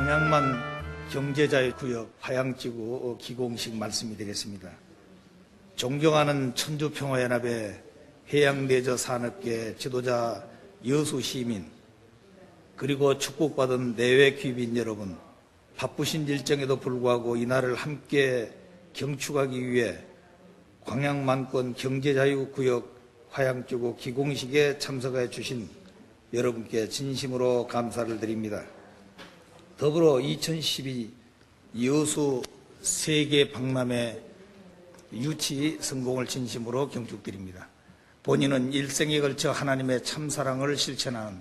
광양만 경제자유구역 화양지구 기공식 말씀이 되겠습니다. 존경하는 천주평화연합의 해양내저산업계 지도자 여수시민, 그리고 축복받은 내외 귀빈 여러분, 바쁘신 일정에도 불구하고 이날을 함께 경축하기 위해 광양만권 경제자유구역 화양지구 기공식에 참석해 주신 여러분께 진심으로 감사를 드립니다. 더불어 2012 여수 세계 박람회 유치 성공을 진심으로 경축드립니다. 본인은 일생에 걸쳐 하나님의 참사랑을 실천하는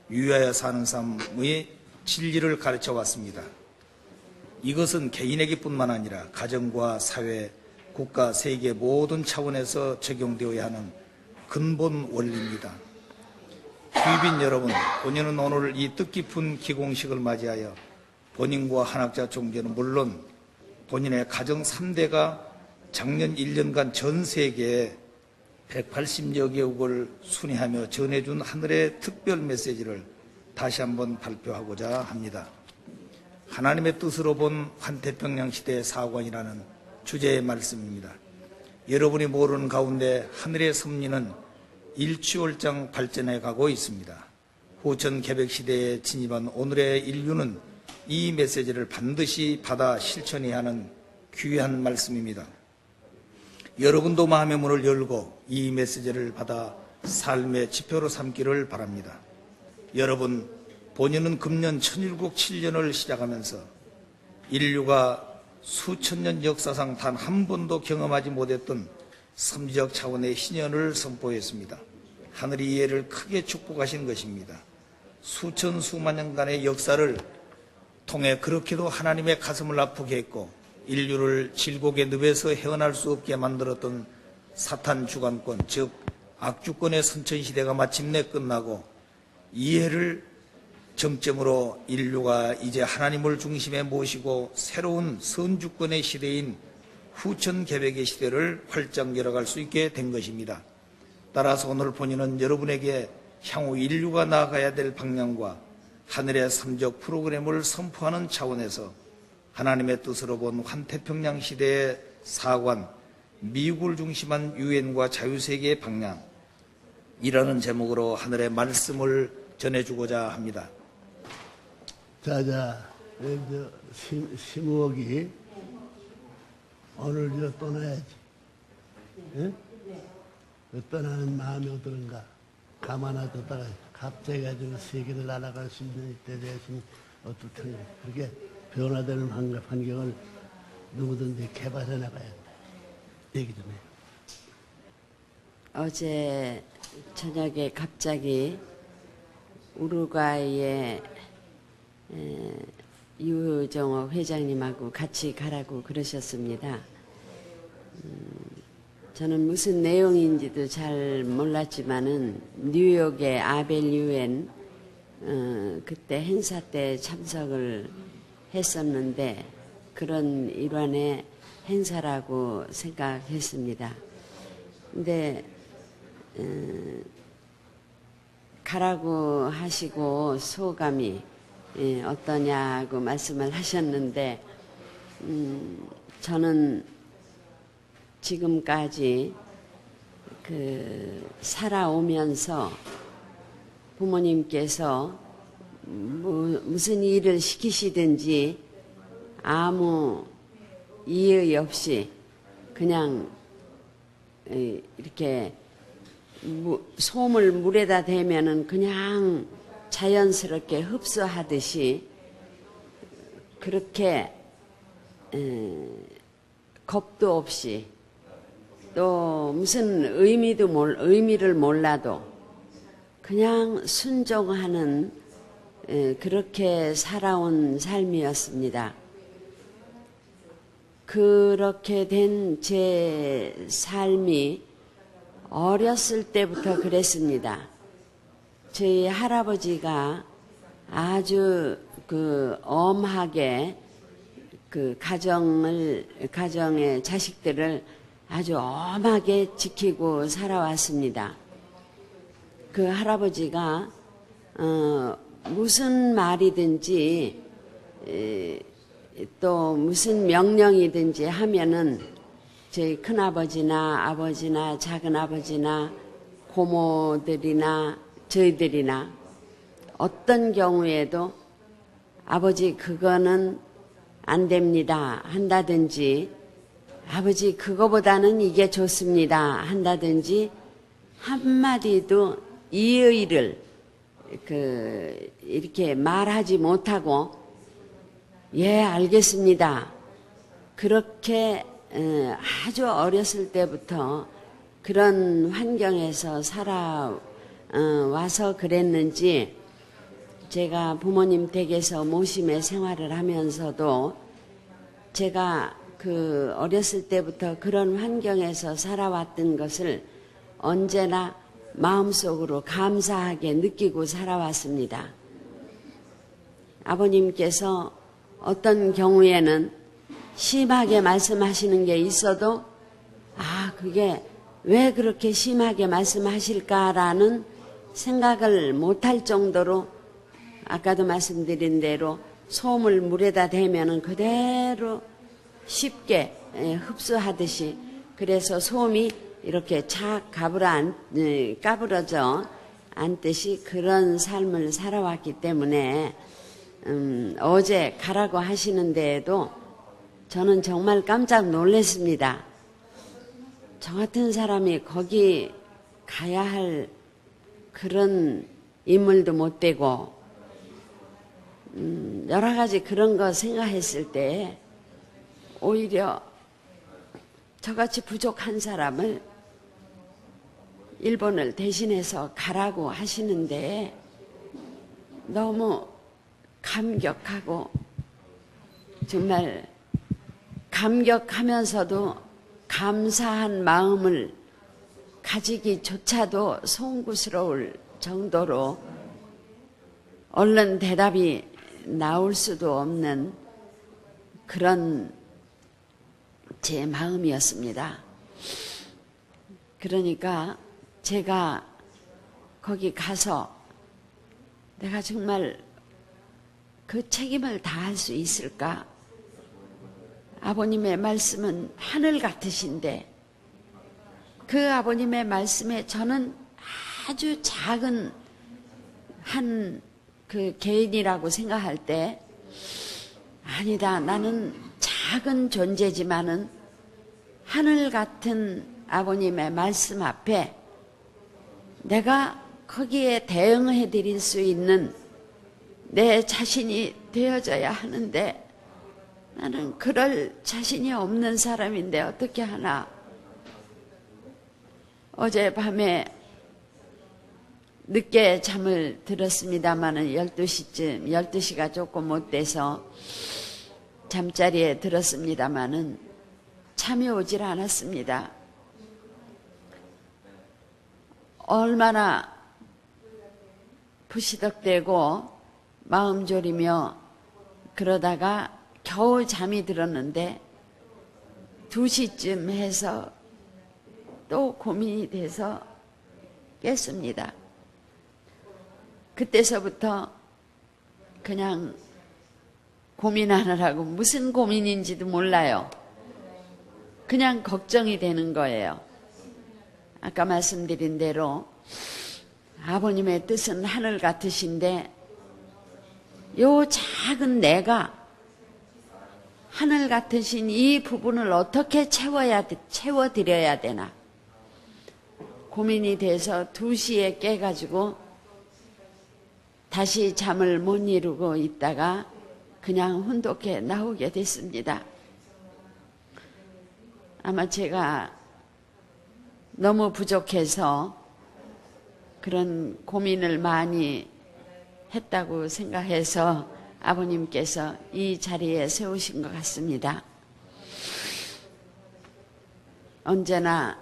위하여 사는 삶의 진리를 가르쳐 왔습니다. 이것은 개인에게뿐만 아니라 가정과 사회, 국가, 세계 모든 차원에서 적용되어야 하는 근본 원리입니다. 귀빈 여러분, 본인은 오늘 이 뜻깊은 기공식을 맞이하여 본인과 한학자 종교는 물론 본인의 가정 3대가 작년 1년간 전 세계에 180여 개국을 순회하며 전해준 하늘의 특별 메시지를 다시 한번 발표하고자 합니다. 하나님의 뜻으로 본 환태평양 시대의 사관이라는 주제의 말씀입니다. 여러분이 모르는 가운데 하늘의 섭리는 일취월장 발전해 가고 있습니다. 후천 개백 시대에 진입한 오늘의 인류는 이 메시지를 반드시 받아 실천해야 하는 귀한 말씀입니다. 여러분도 마음의 문을 열고 이 메시지를 받아 삶의 지표로 삼기를 바랍니다. 여러분, 본인은 금년 천일국 7년을 시작하면서 인류가 수천 년 역사상 단 한 번도 경험하지 못했던 섬지적 차원의 희년을 선포했습니다. 하늘이 이해를 크게 축복하신 것입니다. 수천 수만 년간의 역사를 통해 그렇게도 하나님의 가슴을 아프게 했고 인류를 질곡의 늪에서 헤어날 수 없게 만들었던 사탄 주관권, 즉 악주권의 선천시대가 마침내 끝나고 이해를 정점으로 인류가 이제 하나님을 중심에 모시고 새로운 선주권의 시대인 후천 개백의 시대를 활짝 열어갈 수 있게 된 것입니다. 따라서 오늘 본인은 여러분에게 향후 인류가 나아가야 될 방향과 하늘의 삼적 프로그램을 선포하는 차원에서 하나님의 뜻으로 본 환태평양 시대의 사관, 미국을 중심한 유엔과 자유세계의 방향이라는 제목으로 하늘의 말씀을 전해주고자 합니다. 자자, 심우옥이 오늘 저 떠나야지. 응? 떠나는 마음이 어떠는가? 가만하다가 갑자기 가지고 세계를 날아갈 수 있는 때 대해서는 어떻든가. 그렇게 변화되는 환경을 누구든지 개발해 나가야 한다. 얘기 좀 해. 어제 저녁에 갑자기 우루과이의 유정호 회장님하고 같이 가라고 그러셨습니다. 저는 무슨 내용인지도 잘 몰랐지만은 뉴욕의 아벨 유엔 그때 행사 때 참석을 했었는데 그런 일환의 행사라고 생각했습니다. 근데 가라고 하시고 소감이 어떠냐고 말씀을 하셨는데 저는 지금까지 살아오면서 부모님께서 무슨 일을 시키시든지 아무 이의 없이 그냥 이렇게 솜을 물에다 대면은 그냥 자연스럽게 흡수하듯이 그렇게 겁도 없이 또 무슨 의미를 몰라도 그냥 순종하는 그렇게 살아온 삶이었습니다. 그렇게 된 제 삶이 어렸을 때부터 그랬습니다. 저희 할아버지가 아주 엄하게 가정의 자식들을 아주 엄하게 지키고 살아왔습니다. 그 할아버지가 무슨 말이든지 또 무슨 명령이든지 하면은 저희 큰아버지나 아버지나 작은아버지나 고모들이나 저희들이나 어떤 경우에도 아버지 그거는 안 됩니다 한다든지 아버지 그거보다는 이게 좋습니다 한다든지 한마디도 이의를 이렇게 말하지 못하고 예 알겠습니다 그렇게 아주 어렸을 때부터 그런 환경에서 살아와서 그랬는지 제가 부모님 댁에서 모심의 생활을 하면서도 제가 그 어렸을 때부터 그런 환경에서 살아왔던 것을 언제나 마음속으로 감사하게 느끼고 살아왔습니다. 아버님께서 어떤 경우에는 심하게 말씀하시는 게 있어도 그게 왜 그렇게 심하게 말씀하실까라는 생각을 못할 정도로 아까도 말씀드린 대로 솜을 물에다 대면은 그대로 쉽게 흡수하듯이 그래서 솜이 이렇게 착 까부러져 앉듯이 그런 삶을 살아왔기 때문에 어제 가라고 하시는데에도 저는 정말 깜짝 놀랐습니다. 저 같은 사람이 거기 가야 할 그런 인물도 못 되고 여러 가지 그런 거 생각했을 때 오히려 저같이 부족한 사람을 일본을 대신해서 가라고 하시는데 너무 감격하고 정말 감격하면서도 감사한 마음을 가지기조차도 송구스러울 정도로 얼른 대답이 나올 수도 없는 그런 제 마음이었습니다. 그러니까 제가 거기 가서 내가 정말 그 책임을 다할 수 있을까? 아버님의 말씀은 하늘 같으신데 그 아버님의 말씀에 저는 아주 작은 한 그 개인이라고 생각할 때 아니다. 나는 작은 존재지만은 하늘 같은 아버님의 말씀 앞에 내가 거기에 대응해 드릴 수 있는 내 자신이 되어져야 하는데 나는 그럴 자신이 없는 사람인데 어떻게 하나. 어젯밤에 늦게 잠을 들었습니다마는 12시쯤, 12시가 조금 못 돼서 잠자리에 들었습니다마는 잠이 오질 않았습니다. 얼마나 부시덕대고 마음 졸이며 그러다가 겨우 잠이 들었는데 2시쯤 해서 또 고민이 돼서 깼습니다. 그때서부터 그냥 고민하느라고 무슨 고민인지도 몰라요. 그냥 걱정이 되는 거예요. 아까 말씀드린 대로 아버님의 뜻은 하늘 같으신데 요 작은 내가 하늘 같으신 이 부분을 어떻게 채워드려야 되나 고민이 돼서 2시에 깨가지고 다시 잠을 못 이루고 있다가 그냥 혼독해 나오게 됐습니다. 아마 제가 너무 부족해서 그런 고민을 많이 했다고 생각해서 아버님께서 이 자리에 세우신 것 같습니다. 언제나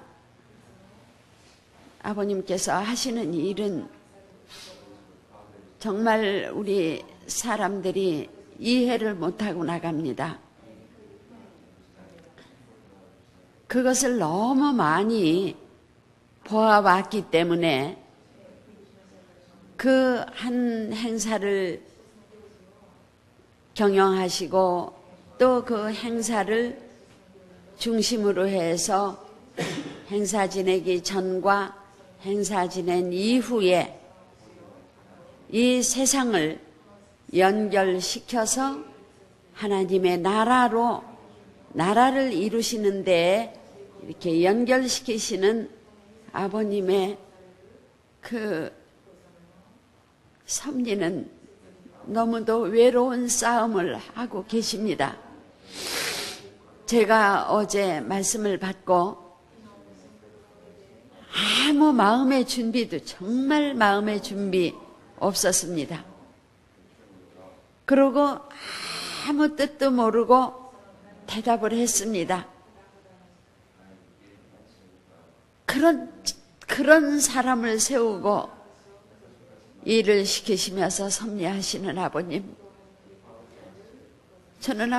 아버님께서 하시는 일은 정말 우리 사람들이 이해를 못하고 나갑니다. 그것을 너무 많이 보아왔기 때문에 그 한 행사를 경영하시고 또 그 행사를 중심으로 해서 행사 지내기 전과 행사 지낸 이후에 이 세상을 연결시켜서 하나님의 나라를 이루시는 데에 이렇게 연결시키시는 아버님의 그 섭리는 너무도 외로운 싸움을 하고 계십니다. 제가 어제 말씀을 받고 아무 마음의 준비도 정말 마음의 준비 없었습니다. 그러고 아무 뜻도 모르고 대답을 했습니다. 그런 사람을 세우고 일을 시키시면서 섭리하시는 아버님. 저는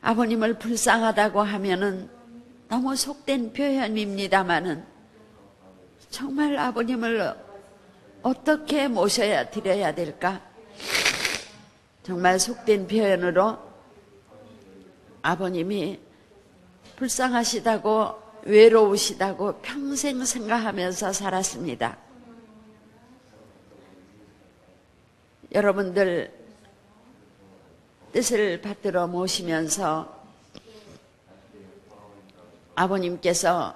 아버님을 불쌍하다고 하면은 너무 속된 표현입니다마는 정말 아버님을 어떻게 모셔야 드려야 될까? 정말 속된 표현으로 아버님이 불쌍하시다고 외로우시다고 평생 생각하면서 살았습니다. 여러분들 뜻을 받들어 모시면서 아버님께서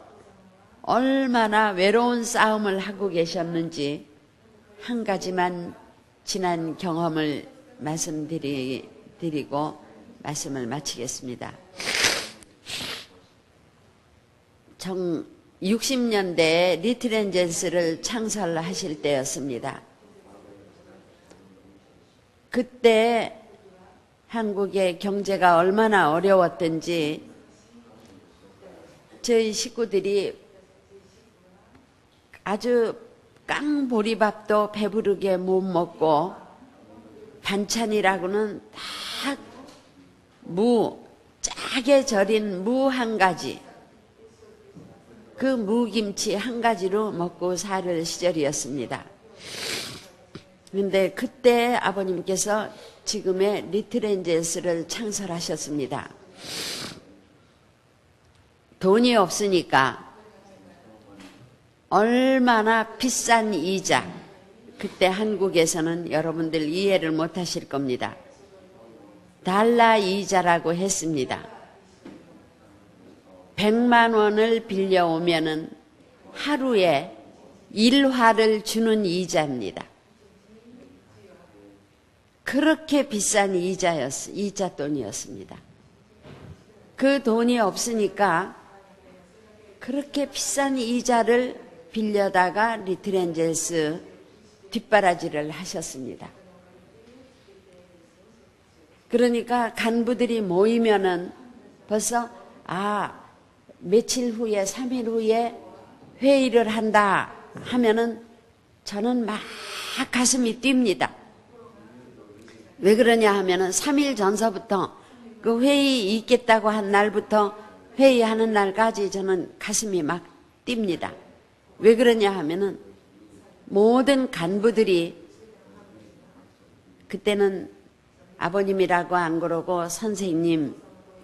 얼마나 외로운 싸움을 하고 계셨는지 한 가지만 지난 경험을 말씀드리고 말씀을 마치겠습니다. 60년대에 리틀엔젤스를 창설하실 때였습니다. 그때 한국의 경제가 얼마나 어려웠던지 저희 식구들이 아주 깡보리밥도 배부르게 못 먹고 반찬이라고는 딱 짜게 절인 무 한 가지, 그 무김치 한 가지로 먹고 살 시절이었습니다. 그런데 그때 아버님께서 지금의 리틀엔젤스를 창설하셨습니다. 돈이 없으니까 얼마나 비싼 이자, 그때 한국에서는 여러분들 이해를 못하실 겁니다. 달러 이자라고 했습니다. 100만 원을 빌려오면은 하루에 1화를 주는 이자입니다. 그렇게 비싼 이자 돈이었습니다. 그 돈이 없으니까 그렇게 비싼 이자를 빌려다가 리틀엔젤스 뒷바라지를 하셨습니다. 그러니까 간부들이 모이면은 벌써 며칠 후에 3일 후에 회의를 한다 하면은 저는 막 가슴이 뜁니다. 왜 그러냐 하면은 3일 전서부터 그 회의 있겠다고 한 날부터 회의하는 날까지 저는 가슴이 막 뜁니다. 왜 그러냐 하면은 모든 간부들이 그때는 아버님이라고 안 그러고 선생님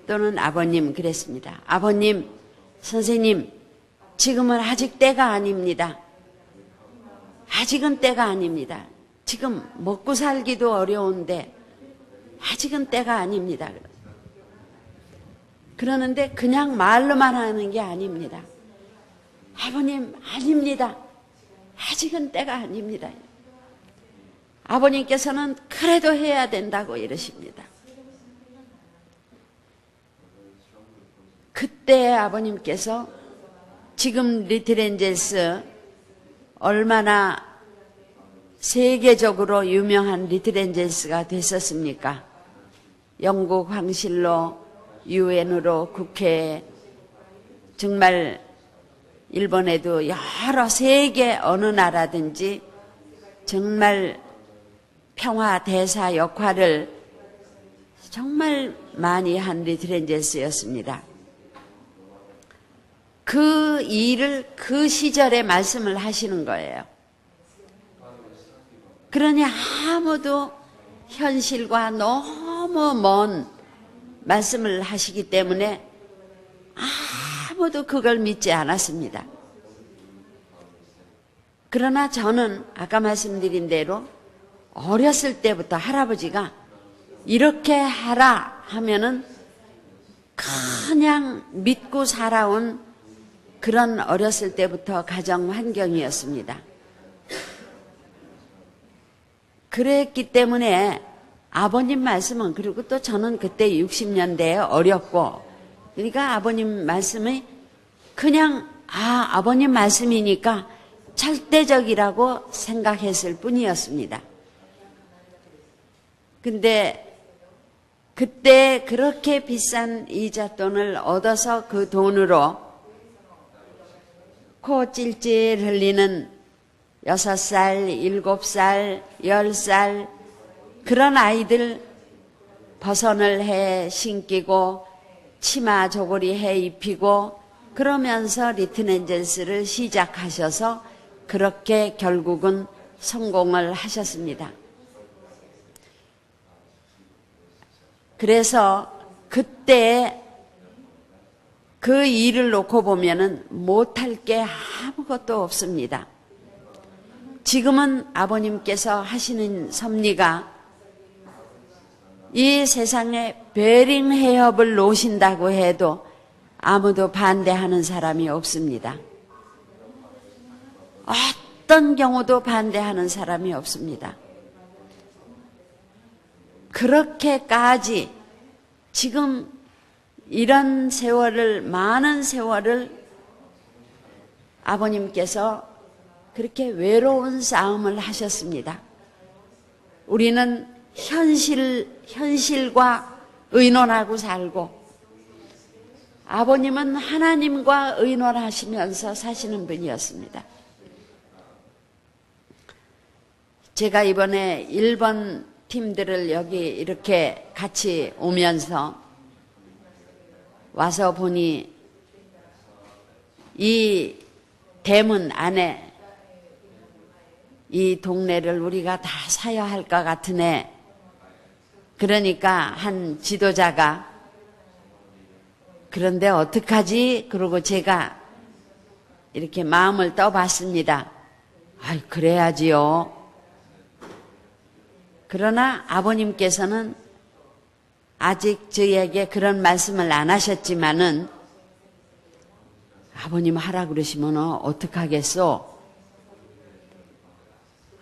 또는 아버님 그랬습니다. 아버님, 선생님, 지금은 아직 때가 아닙니다. 아직은 때가 아닙니다. 지금 먹고 살기도 어려운데 아직은 때가 아닙니다. 그러는데 그냥 말로만 하는 게 아닙니다. 아버님, 아닙니다. 아직은 때가 아닙니다. 아버님께서는 그래도 해야 된다고 이러십니다. 그때 아버님께서 지금 리틀엔젤스 얼마나 세계적으로 유명한 리틀엔젤스가 됐었습니까? 영국 황실로, 유엔으로, 국회에, 정말 일본에도 여러 세계 어느 나라든지 정말 평화 대사 역할을 정말 많이 한 리틀엔젤스였습니다. 그 일을 그 시절에 말씀을 하시는 거예요. 그러니 아무도 현실과 너무 먼 말씀을 하시기 때문에 아무도 그걸 믿지 않았습니다. 그러나 저는 아까 말씀드린 대로 어렸을 때부터 할아버지가 이렇게 하라 하면은 그냥 믿고 살아온 그런 어렸을 때부터 가정 환경이었습니다. 그랬기 때문에 아버님 말씀은, 그리고 또 저는 그때 60년대에 어렸고, 그러니까 아버님 말씀이 그냥 아버님 말씀이니까 절대적이라고 생각했을 뿐이었습니다. 근데 그때 그렇게 비싼 이자돈을 얻어서 그 돈으로 코 찔찔 흘리는 6살, 7살, 10살 그런 아이들 버선을 해 신기고 치마 조거리 해 입히고 그러면서 리트넨젤스를 시작하셔서 그렇게 결국은 성공을 하셨습니다. 그래서 그때 그 일을 놓고 보면은 못할 게 아무것도 없습니다. 지금은 아버님께서 하시는 섭리가 이 세상에 베링 해협을 놓으신다고 해도 아무도 반대하는 사람이 없습니다. 어떤 경우도 반대하는 사람이 없습니다. 그렇게까지 지금 이런 세월을, 많은 세월을 아버님께서 그렇게 외로운 싸움을 하셨습니다. 우리는 현실과 의논하고 살고, 아버님은 하나님과 의논하시면서 사시는 분이었습니다. 제가 이번에 일본 팀들을 여기 이렇게 같이 오면서 와서 보니 이 대문 안에 이 동네를 우리가 다 사야 할 것 같으네. 그러니까 한 지도자가 그런데 어떡하지? 그러고 제가 이렇게 마음을 떠봤습니다. 아이, 그래야지요. 그러나 아버님께서는 아직 저희에게 그런 말씀을 안 하셨지만은 아버님 하라 그러시면 어떡하겠소?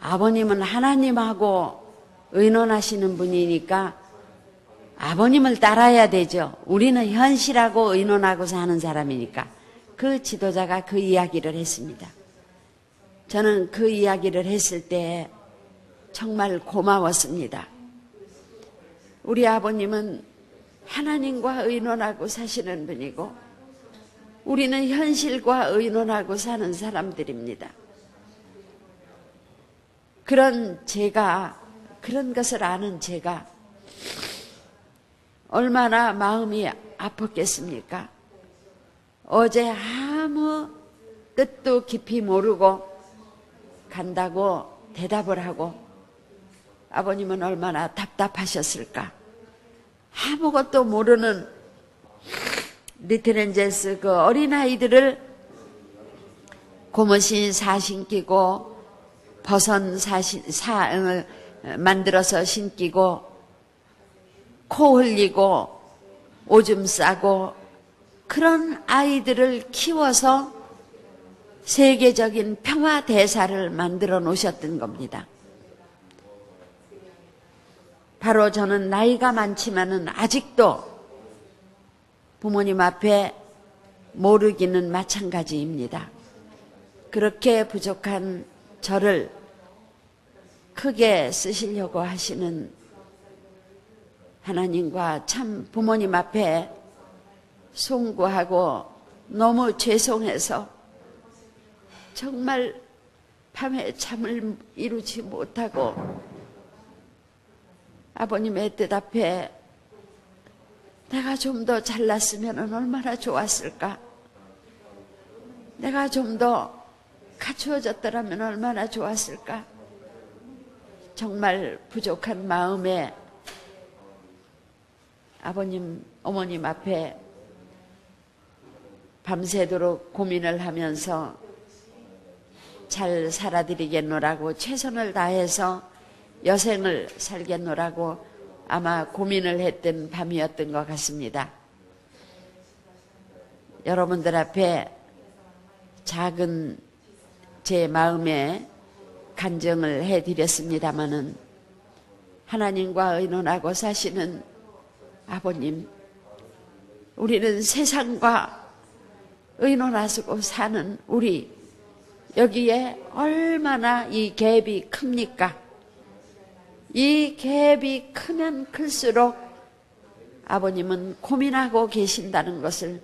아버님은 하나님하고 의논하시는 분이니까 아버님을 따라야 되죠. 우리는 현실하고 의논하고 사는 사람이니까. 그 지도자가 그 이야기를 했습니다. 저는 그 이야기를 했을 때 정말 고마웠습니다. 우리 아버님은 하나님과 의논하고 사시는 분이고 우리는 현실과 의논하고 사는 사람들입니다. 그런 것을 아는 제가 얼마나 마음이 아팠겠습니까? 어제 아무 뜻도 깊이 모르고 간다고 대답을 하고 아버님은 얼마나 답답하셨을까? 아무것도 모르는 리트넨젤스 그 어린아이들을 고무신 사신기고 버선 만들어서 신기고 코 흘리고 오줌 싸고 그런 아이들을 키워서 세계적인 평화 대사를 만들어 놓으셨던 겁니다. 바로 저는 나이가 많지만은 아직도 부모님 앞에 모르기는 마찬가지입니다. 그렇게 부족한 저를 크게 쓰시려고 하시는 하나님과 참 부모님 앞에 송구하고 너무 죄송해서 정말 밤에 잠을 이루지 못하고 아버님의 뜻 앞에 내가 좀 더 잘났으면 얼마나 좋았을까? 내가 좀 더 갖추어졌더라면 얼마나 좋았을까? 정말 부족한 마음에 아버님, 어머님 앞에 밤새도록 고민을 하면서 잘 살아드리겠노라고 최선을 다해서 여생을 살겠노라고 아마 고민을 했던 밤이었던 것 같습니다. 여러분들 앞에 작은 제 마음에 간증을 해드렸습니다마는 하나님과 의논하고 사시는 아버님, 우리는 세상과 의논하고 사는 우리 여기에 얼마나 이 갭이 큽니까? 이 갭이 크면 클수록 아버님은 고민하고 계신다는 것을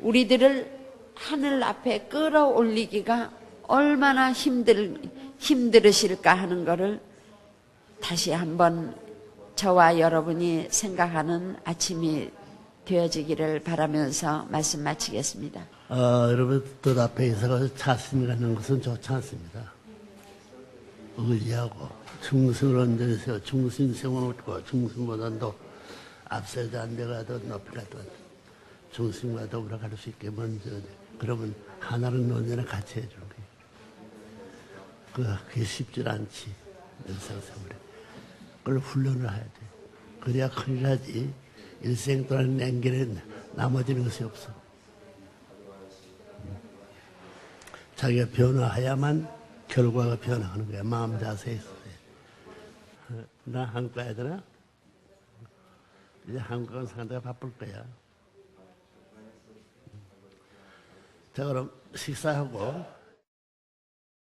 우리들을 하늘 앞에 끌어올리기가 얼마나 힘들으실까 하는 것을 다시 한번 저와 여러분이 생각하는 아침이 되어지기를 바라면서 말씀 마치겠습니다. 여러분들 앞에 있어서 자신이라는 것은 좋지 않습니다. 의지하고 중승을 얹어서 중심성을 얻고 중심보다도 앞서지 안 되가도 높이 가도 중심과 더불어 갈 수 있게 먼저 그러면 하나는 논의를 같이 해주는 거예요. 그게 쉽지 않지. 일상생활에. 그걸 훈련을 해야 돼. 그래야 큰일 나지. 일생 동안 냉길에 나머지는 것이 없어. 자기가 변화해야만 결과가 변화하는 거야. 마음 자세에서. 나 한국 가야 되나? 이제 한국 가면 상대가 바쁠 거야. 자, 그럼 식사하고